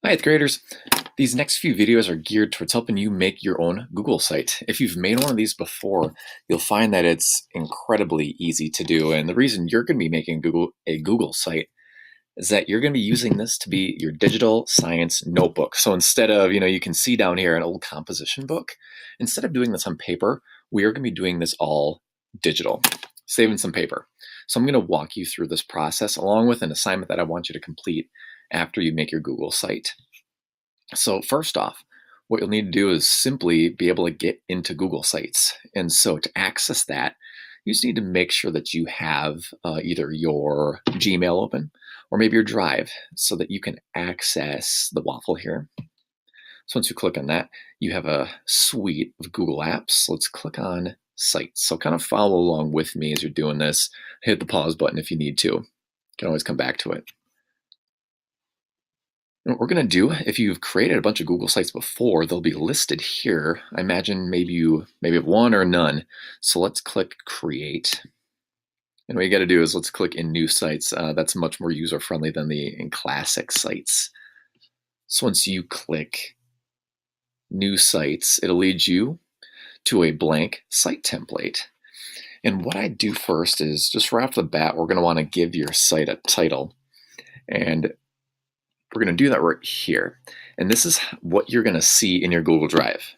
Hi, 8th graders. These next few videos are geared towards helping you make your own Google site. If you've made one of these before, you'll find that it's incredibly easy to do. And the reason you're going to be making a Google site is that you're going to be using this to be your digital science notebook. So instead of, you can see down here an old composition book, instead of doing this on paper, we are going to be doing this all digital, saving some paper. So I'm going to walk you through this process along with an assignment that I want you to complete after you make your Google site. So first off, what you'll need to do is simply be able to get into Google Sites. And so to access that, you just need to make sure that you have either your Gmail open or maybe your Drive so that you can access the waffle here. So once you click on that, you have a suite of Google apps. Let's click on Sites. So kind of follow along with me as you're doing this. Hit the pause button if you need to. You can always come back to it. And what we're going to do, if you've created a bunch of Google Sites before, they'll be listed here. I imagine maybe you have one or none. So let's click Create. And what you got to do is let's click in New Sites. That's much more user-friendly than in Classic Sites. So once you click New Sites, it'll lead you to a blank site template. And what I do first is just right off the bat, we're going to want to give your site a title. And we're going to do that right here. And this is what you're going to see in your Google Drive.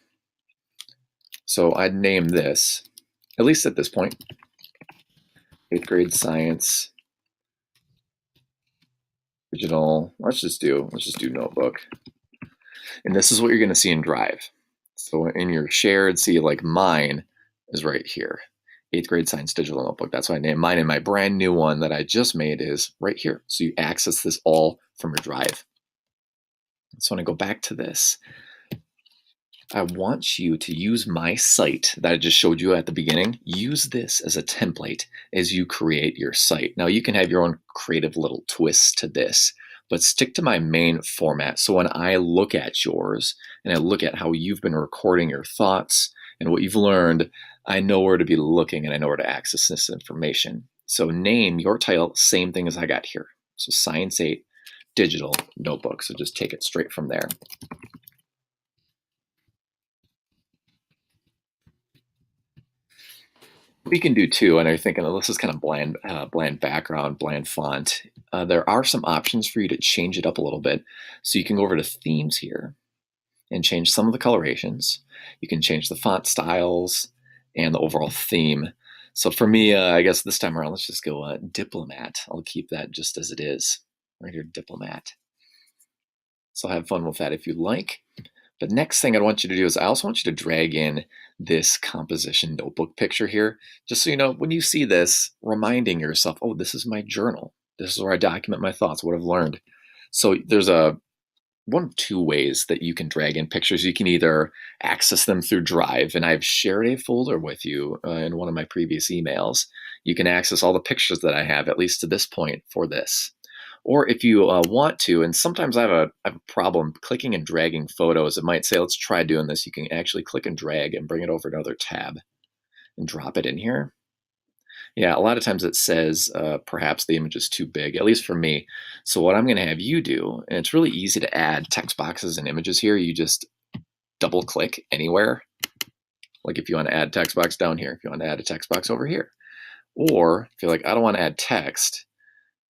So I'd name this, at least at this point, 8th grade science digital. Let's just do notebook. And this is what you're going to see in Drive. So in your shared, see, like mine is right here. 8th grade science digital notebook. That's why I named mine, and my brand new one that I just made is right here. So you access this all from your Drive. So when I go back to this, I want you to use my site that I just showed you at the beginning. Use this as a template as you create your site. Now you can have your own creative little twists to this, but stick to my main format. So when I look at yours and I look at how you've been recording your thoughts and what you've learned, I know where to be looking and I know where to access this information. So name your title, same thing as I got here. So Science 8 Digital Notebook. So just take it straight from there. We can do too, and I'm thinking, oh, this is kind of bland background, bland font. There are some options for you to change it up a little bit. So you can go over to themes here and change some of the colorations. You can change the font styles and the overall theme. So for me, I guess this time around, let's just go Diplomat. I'll keep that just as it is, right here, Diplomat. So have fun with that if you like. The next thing I want you to do is I also want you to drag in this composition notebook picture here, just so you know, when you see this, reminding yourself, oh, this is my journal. This is where I document my thoughts, what I've learned. So there's one of two ways that you can drag in pictures. You can either access them through Drive, and I've shared a folder with you in one of my previous emails. You can access all the pictures that I have, at least to this point, for this. Or if you want to, and sometimes I have a problem clicking and dragging photos, it might say, let's try doing this. You can actually click and drag and bring it over to another tab and drop it in here. Yeah, a lot of times it says perhaps the image is too big, at least for me. So what I'm going to have you do, and it's really easy to add text boxes and images here. You just double click anywhere. Like if you want to add text box down here, if you want to add a text box over here. Or if you're like, I don't want to add text,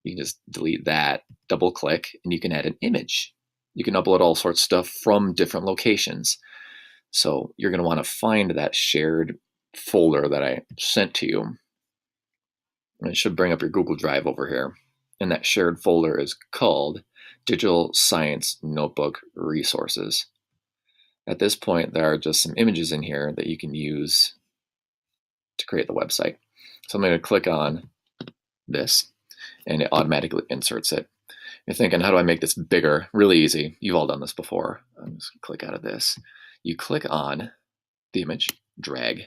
you can just delete that, double click, and you can add an image. You can upload all sorts of stuff from different locations. So you're going to want to find that shared folder that I sent to you. And it should bring up your Google Drive over here. And that shared folder is called Digital Science Notebook Resources. At this point, there are just some images in here that you can use to create the website. So I'm going to click on this, and it automatically inserts it. You're thinking, how do I make this bigger? Really easy. You've all done this before. I'm just going to click out of this. You click on the image, drag.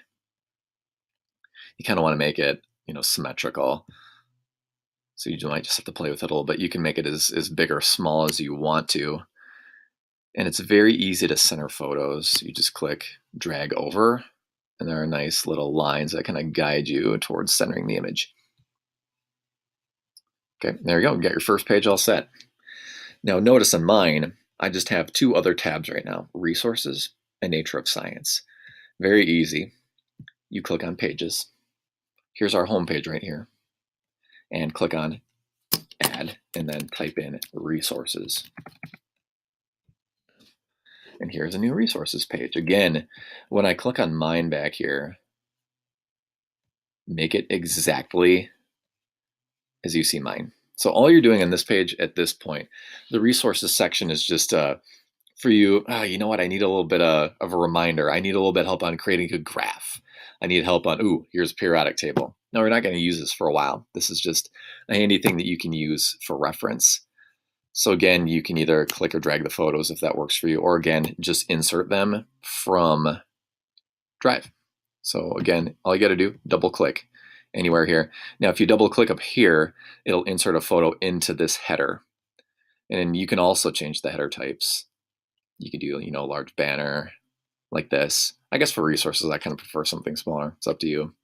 You kind of want to make it, symmetrical. So you might just have to play with it a little bit. You can make it as big or small as you want to. And it's very easy to center photos. You just click, drag over, and there are nice little lines that kind of guide you towards centering the image. Okay, there you go. You got your first page all set. Now notice on mine, I just have two other tabs right now, Resources and Nature of Science. Very easy. You click on Pages. Here's our home page right here. And click on Add, and then type in Resources. And here's a new Resources page. Again, when I click on mine back here, make it exactly as you see mine. So all you're doing on this page at this point, the Resources section is just for you, you know what, I need a little bit of a reminder. I need a little bit of help on creating a graph. I need help on, here's a periodic table. No, we're not going to use this for a while. This is just a handy thing that you can use for reference. So again, you can either click or drag the photos if that works for you, or again, just insert them from Drive. So again, all you got to do, double click anywhere here. Now, if you double click up here, it'll insert a photo into this header. And you can also change the header types. You can do, large banner like this. I guess for resources, I kind of prefer something smaller. It's up to you.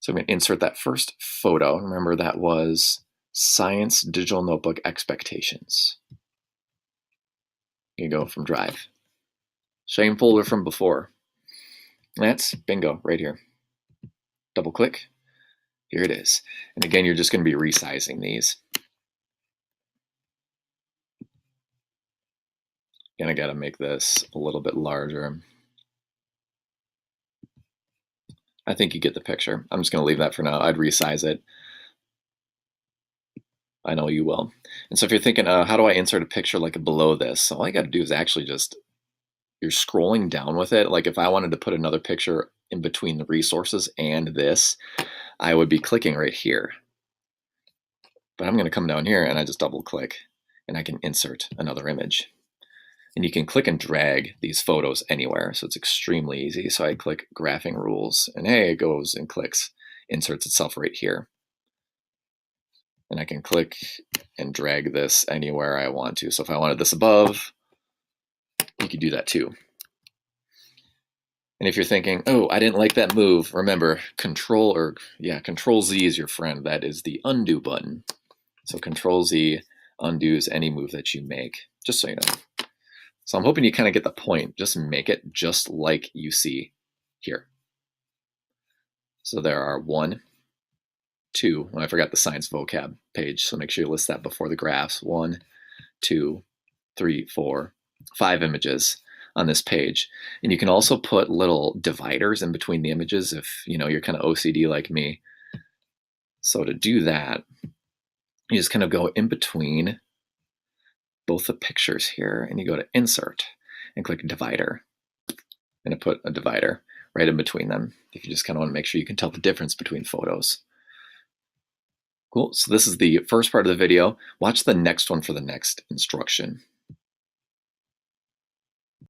So I'm going to insert that first photo. Remember, that was Science Digital Notebook Expectations. You go from Drive. Same folder from before. That's bingo right here. Double click. Here it is. And again, you're just going to be resizing these. And I got to make this a little bit larger. I think you get the picture. I'm just going to leave that for now. I'd resize it. I know you will. And so if you're thinking, how do I insert a picture like below this? All I got to do is actually just, you're scrolling down with it. Like if I wanted to put another picture in between the resources and this, I would be clicking right here. But I'm going to come down here and I just double click and I can insert another image. And you can click and drag these photos anywhere. So it's extremely easy. So I click Graphing Rules and hey, it goes and clicks, inserts itself right here. And I can click and drag this anywhere I want to. So if I wanted this above, you could do that too. And if you're thinking, I didn't like that move, remember, Control Z is your friend. That is the undo button. So Control Z undoes any move that you make, just so you know. So I'm hoping you kind of get the point. Just make it just like you see here. So there are 1, 2, I forgot the science vocab page, so make sure you list that before the graphs. 1, 2, 3, 4, 5 images on this page. And you can also put little dividers in between the images if you're kind of OCD like me. So to do that, you just kind of go in between both the pictures here and you go to Insert and click Divider. And I put a divider right in between them if you just kind of want to make sure you can tell the difference between photos. Cool, so this is the first part of the video. Watch the next one for the next instruction.